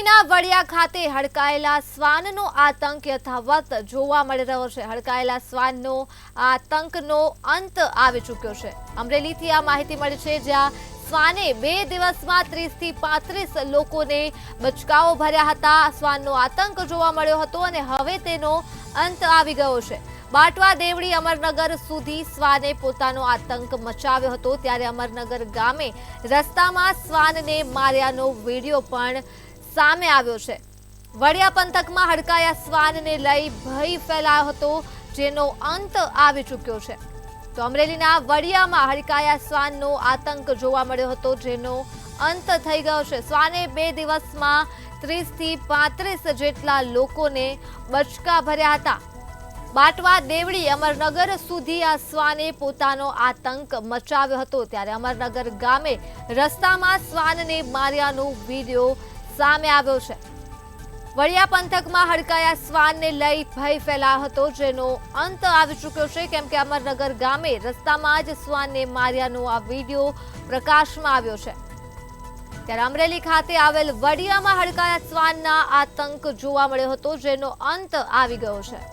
અમરેલીના વડિયા ખાતે હડકાયેલા શ્વાનનો આતંક યથાવત જોવા મળી રહ્યો છે। હડકાયેલા શ્વાનનો આતંકનો અંત આવી ચૂક્યો છે। અમરેલીથી આ માહિતી મળી છે, જ્યાં શ્વાને 2 દિવસમાં 30 થી 35 લોકોને બચકાઓ ભર્યા હતા। શ્વાનનો આતંક જોવા મળ્યો હતો અને હવે તેનો અંત આવી ગયો છે। બાટવા દેવડી અમરનગર સુધી શ્વાને પોતાનો આતંક મચાવ્યો હતો, ત્યારે અમરનગર ગામે રસ્તામાં શ્વાનને માર્યાનો વિડીયો પણ સામે આવ્યો છે। વડિયા પંથકમાં હડકાયા શ્વાનને લઈ ભય ફેલાયો હતો, જેનો અંત આવી ચૂક્યો છે। તો અમરેલીના વડિયામાં હડકાયા શ્વાનનો આતંક જોવા મળ્યો હતો, જેનો અંત થઈ ગયો છે। શ્વાને 2 દિવસમાં 30 થી 35 જેટલા લોકોને બચકા ભર્યા હતા। બાટવા દેવડી અમરનગર સુધી આ શ્વાને પોતાનો આતંક મચાવ્યો હતો, ત્યારે અમરનગર ગામે રસ્તામાં શ્વાનને માર્યાનો વિડીયો સામે આવ્યો છે। વડિયા પંથકમાં હડકાયા શ્વાનને લઈ ભય ફેલાયો હતો, જેનો અંત આવી ચૂક્યો છે, કેમ કે અમરનગર ગામે રસ્તામાં જ શ્વાનને માર્યાનો આ વિડીયો પ્રકાશમાં આવ્યો છે। ત્યારે અમરેલી ખાતે આવેલ વડિયામાં હડકાયા શ્વાનના આતંક જોવા મળ્યો હતો, જેનો અંત આવી ગયો છે।